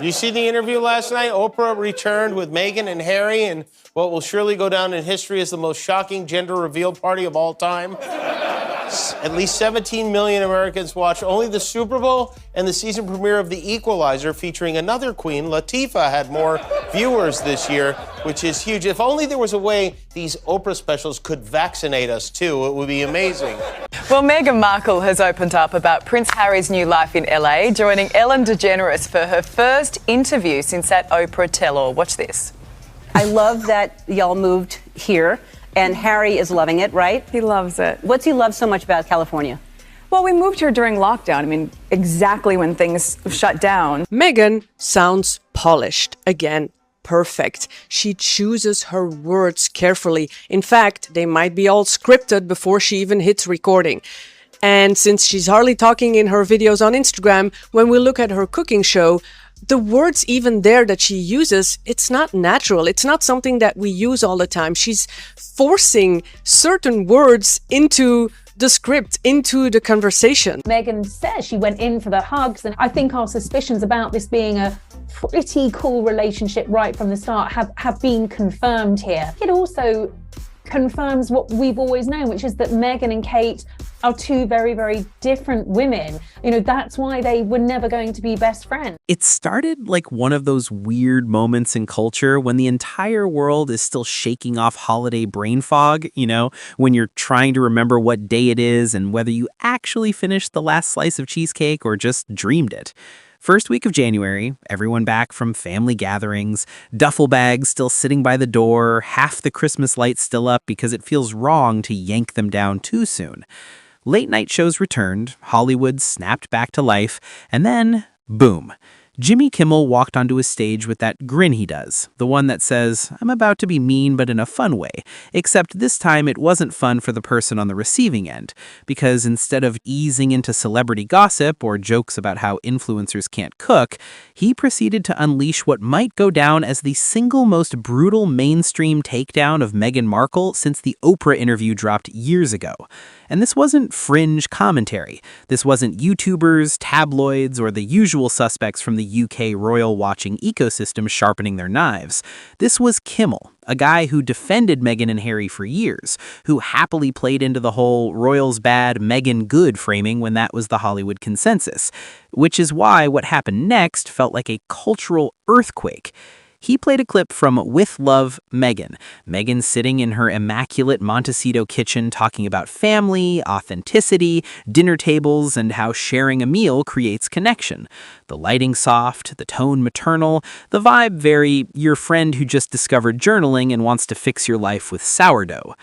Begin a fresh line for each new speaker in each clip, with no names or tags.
You see the interview last night? Oprah returned with Meghan and Harry in what will surely go down in history as the most shocking gender reveal party of all time. At least 17 million Americans watched only the Super Bowl, and the season premiere of The Equalizer, featuring another queen, Latifah, had more viewers this year, which is huge. If only there was a way these Oprah specials could vaccinate us, too. It would be amazing.
Well, Meghan Markle has opened up about Prince Harry's new life in LA, joining Ellen DeGeneres for her first interview since that Oprah tell-all. Watch this.
I love that y'all moved here. And Harry is loving it, right?
He loves it.
What's he love so much about California?
Well, we moved here during lockdown. I mean, exactly when things shut down.
Meghan sounds polished. Again, perfect. She chooses her words carefully. In fact, they might be all scripted before she even hits recording. And since she's hardly talking in her videos on Instagram, when we look at her cooking show, the words even there that she uses, it's not natural. It's not something that we use all the time. She's forcing certain words into the script, into the conversation.
Meghan says she went in for the hugs, and I think our suspicions about this being a pretty cool relationship right from the start have been confirmed here. It also confirms what we've always known, which is that Meghan and Kate are two very, very different women. You know, that's why they were never going to be best friends.
It started like one of those weird moments in culture when the entire world is still shaking off holiday brain fog, when you're trying to remember what day it is and whether you actually finished the last slice of cheesecake or just dreamed it. First week of January, everyone back from family gatherings, duffel bags still sitting by the door, half the Christmas lights still up because it feels wrong to yank them down too soon. Late night shows returned, Hollywood snapped back to life, and then, boom. Jimmy Kimmel walked onto a stage with that grin he does, the one that says, "I'm about to be mean but in a fun way," except this time it wasn't fun for the person on the receiving end, because instead of easing into celebrity gossip or jokes about how influencers can't cook, he proceeded to unleash what might go down as the single most brutal mainstream takedown of Meghan Markle since the Oprah interview dropped years ago. And this wasn't fringe commentary. This wasn't YouTubers, tabloids, or the usual suspects from the UK royal watching ecosystem sharpening their knives. This was Kimmel, a guy who defended Meghan and Harry for years, who happily played into the whole royals bad, Meghan good framing when that was the Hollywood consensus. Which is why what happened next felt like a cultural earthquake. He played a clip from With Love, Meghan. Meghan sitting in her immaculate Montecito kitchen talking about family, authenticity, dinner tables, and how sharing a meal creates connection. The lighting soft, the tone maternal, the vibe very your friend who just discovered journaling and wants to fix your life with sourdough.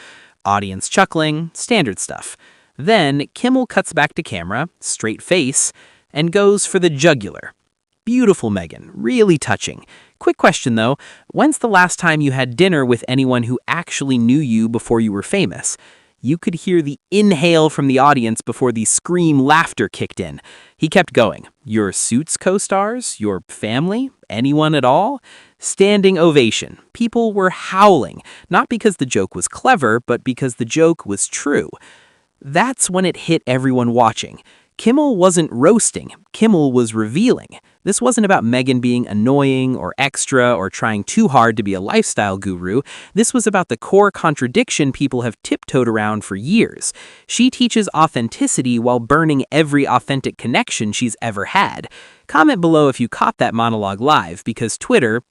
Audience chuckling, standard stuff. Then Kimmel cuts back to camera, straight face, and goes for the jugular. Beautiful Meghan, really touching. Quick question though, when's the last time you had dinner with anyone who actually knew you before you were famous? You could hear the inhale from the audience before the scream laughter kicked in. He kept going. Your Suits co-stars? Your family? Anyone at all? Standing ovation. People were howling, not because the joke was clever, but because the joke was true. That's when it hit everyone watching. Kimmel wasn't roasting, Kimmel was revealing. This wasn't about Meghan being annoying or extra or trying too hard to be a lifestyle guru. This was about the core contradiction people have tiptoed around for years. She teaches authenticity while burning every authentic connection she's ever had. Comment below if you caught that monologue live, because Twitter,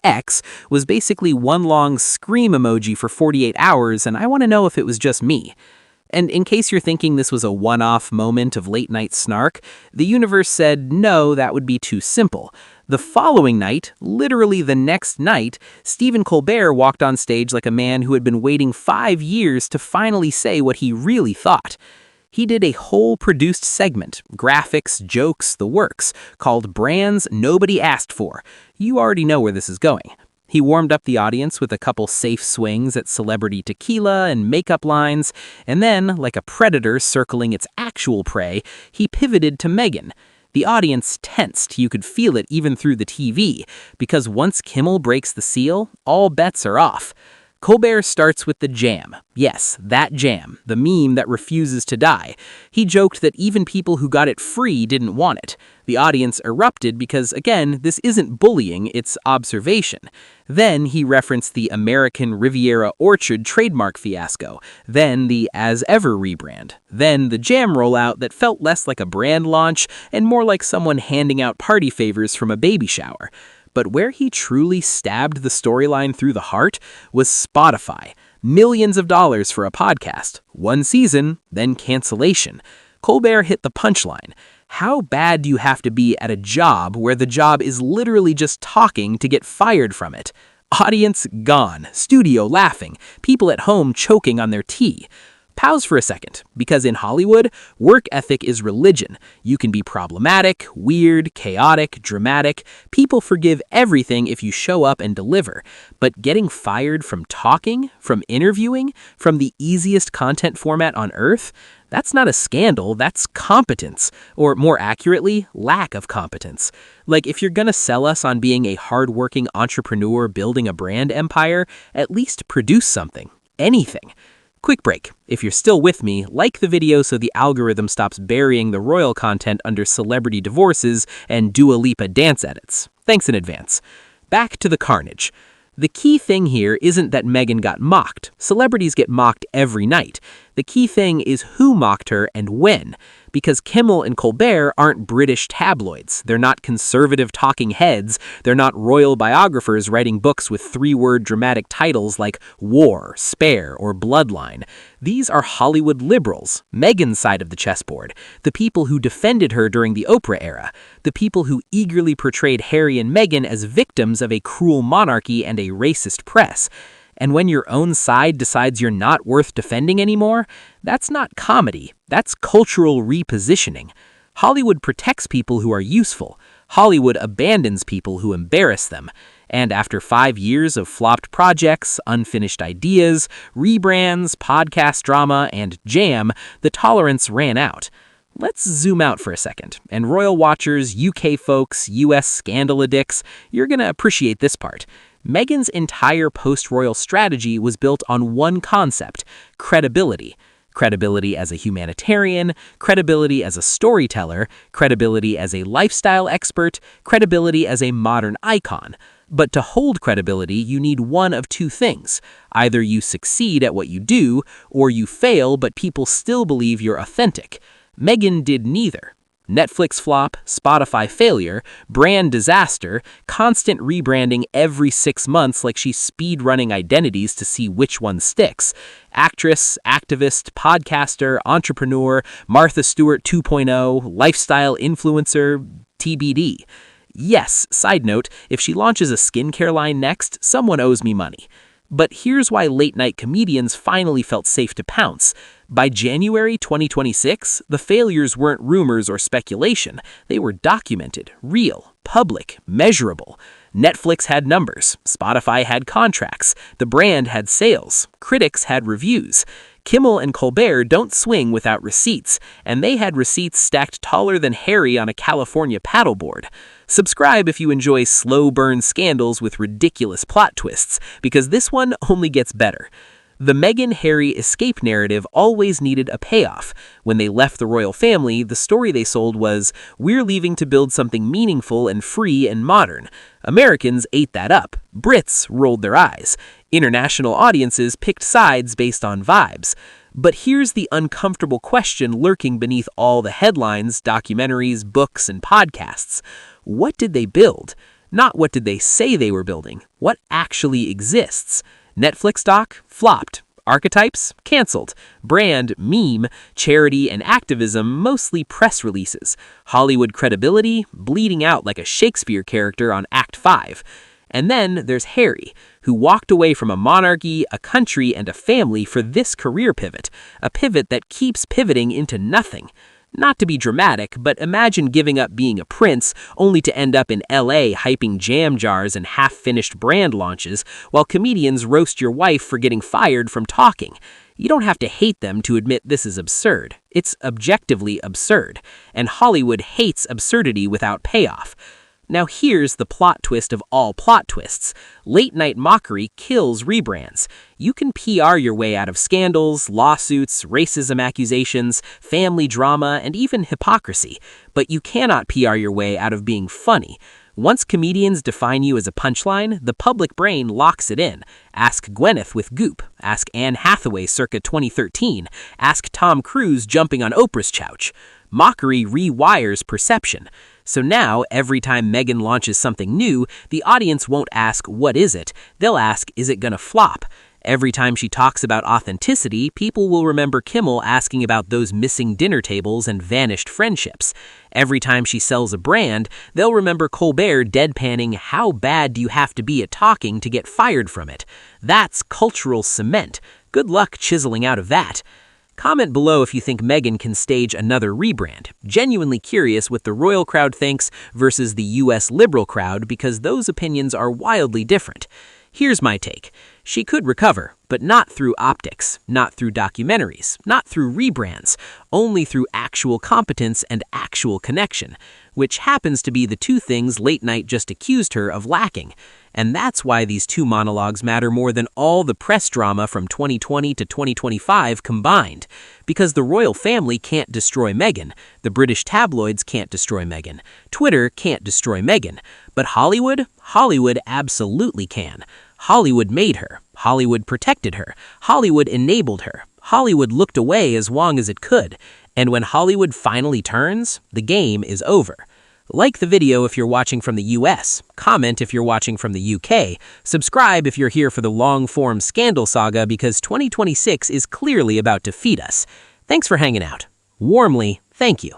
X, was basically one long scream emoji for 48 hours, and I want to know if it was just me. And in case you're thinking this was a one-off moment of late-night snark, the universe said no, that would be too simple. The following night, literally the next night, Stephen Colbert walked on stage like a man who had been waiting 5 years to finally say what he really thought. He did a whole produced segment, graphics, jokes, the works, called Brands Nobody Asked For. You already know where this is going. He warmed up the audience with a couple safe swings at celebrity tequila and makeup lines, and then, like a predator circling its actual prey, he pivoted to Meghan. The audience tensed, you could feel it even through the TV, because once Kimmel breaks the seal, all bets are off. Colbert starts with the jam. Yes, that jam, the meme that refuses to die. He joked that even people who got it free didn't want it. The audience erupted because, again, this isn't bullying, it's observation. Then he referenced the American Riviera Orchard trademark fiasco, then the As Ever rebrand, then the jam rollout that felt less like a brand launch and more like someone handing out party favors from a baby shower. But where he truly stabbed the storyline through the heart was Spotify. Millions of dollars for a podcast. One season, then cancellation. Colbert hit the punchline. How bad do you have to be at a job where the job is literally just talking to get fired from it? Audience gone, studio laughing, people at home choking on their tea. Pause for a second, because in Hollywood, work ethic is religion. You can be problematic, weird, chaotic, dramatic. People forgive everything if you show up and deliver. But getting fired from talking, from interviewing, from the easiest content format on earth, that's not a scandal, that's competence. Or more accurately, lack of competence. Like, if you're gonna sell us on being a hardworking entrepreneur building a brand empire, at least produce something. Anything. Quick break. If you're still with me, like the video so the algorithm stops burying the royal content under celebrity divorces and Dua Lipa dance edits. Thanks in advance. Back to the carnage. The key thing here isn't that Meghan got mocked. Celebrities get mocked every night. The key thing is who mocked her and when. Because Kimmel and Colbert aren't British tabloids. They're not conservative talking heads. They're not royal biographers writing books with three-word dramatic titles like War, Spare, or Bloodline. These are Hollywood liberals, Meghan's side of the chessboard, the people who defended her during the Oprah era, the people who eagerly portrayed Harry and Meghan as victims of a cruel monarchy and a racist press. And when your own side decides you're not worth defending anymore, that's not comedy, that's cultural repositioning. Hollywood protects people who are useful. Hollywood abandons people who embarrass them. And after 5 years of flopped projects, unfinished ideas, rebrands, podcast drama, and jam, the tolerance ran out. Let's zoom out for a second. And royal watchers, UK folks, US scandal addicts, you're gonna appreciate this part. Meghan's entire post-royal strategy was built on one concept: credibility. Credibility as a humanitarian, credibility as a storyteller, credibility as a lifestyle expert, credibility as a modern icon. But to hold credibility, you need one of two things. Either you succeed at what you do, or you fail but people still believe you're authentic. Meghan did neither. Netflix flop, Spotify failure, brand disaster, constant rebranding every 6 months like she's speed-running identities to see which one sticks. Actress, activist, podcaster, entrepreneur, Martha Stewart 2.0, lifestyle influencer, TBD. Yes, side note, if she launches a skincare line next, someone owes me money. But here's why late-night comedians finally felt safe to pounce. By January 2026, the failures weren't rumors or speculation. They were documented, real, public, measurable. Netflix had numbers, Spotify had contracts, the brand had sales, critics had reviews. Kimmel and Colbert don't swing without receipts, and they had receipts stacked taller than Harry on a California paddleboard. Subscribe if you enjoy slow burn scandals with ridiculous plot twists, because this one only gets better. The Meghan-Harry escape narrative always needed a payoff. When they left the royal family, the story they sold was, "We're leaving to build something meaningful and free and modern." Americans ate that up. Brits rolled their eyes. International audiences picked sides based on vibes. But here's the uncomfortable question lurking beneath all the headlines, documentaries, books, and podcasts. What did they build? Not what did they say they were building. What actually exists? Netflix doc? Flopped. Archetypes? Cancelled. Brand? Meme. Charity and activism? Mostly press releases. Hollywood credibility? Bleeding out like a Shakespeare character on Act 5. And then there's Harry, who walked away from a monarchy, a country, and a family for this career pivot. A pivot that keeps pivoting into nothing. Not to be dramatic, but imagine giving up being a prince only to end up in LA hyping jam jars and half-finished brand launches while comedians roast your wife for getting fired from talking. You don't have to hate them to admit this is absurd. It's objectively absurd. And Hollywood hates absurdity without payoff. Now here's the plot twist of all plot twists. Late-night mockery kills rebrands. You can PR your way out of scandals, lawsuits, racism accusations, family drama, and even hypocrisy. But you cannot PR your way out of being funny. Once comedians define you as a punchline, the public brain locks it in. Ask Gwyneth with Goop. Ask Anne Hathaway circa 2013. Ask Tom Cruise jumping on Oprah's couch. Mockery rewires perception. So now, every time Meghan launches something new, the audience won't ask, what is it? They'll ask, is it gonna flop? Every time she talks about authenticity, people will remember Kimmel asking about those missing dinner tables and vanished friendships. Every time she sells a brand, they'll remember Colbert deadpanning, how bad do you have to be at talking to get fired from it? That's cultural cement. Good luck chiseling out of that. Comment below if you think Meghan can stage another rebrand. Genuinely curious what the royal crowd thinks versus the US liberal crowd, because those opinions are wildly different. Here's my take. She could recover, but not through optics, not through documentaries, not through rebrands, only through actual competence and actual connection, which happens to be the two things Late Night just accused her of lacking. And that's why these two monologues matter more than all the press drama from 2020 to 2025 combined. Because the royal family can't destroy Meghan, the British tabloids can't destroy Meghan, Twitter can't destroy Meghan, but Hollywood absolutely can. Hollywood made her. Hollywood protected her. Hollywood enabled her. Hollywood looked away as long as it could. And when Hollywood finally turns, the game is over. Like the video if you're watching from the US, comment if you're watching from the UK, subscribe if you're here for the long-form scandal saga, because 2026 is clearly about to feed us. Thanks for hanging out. Warmly, thank you.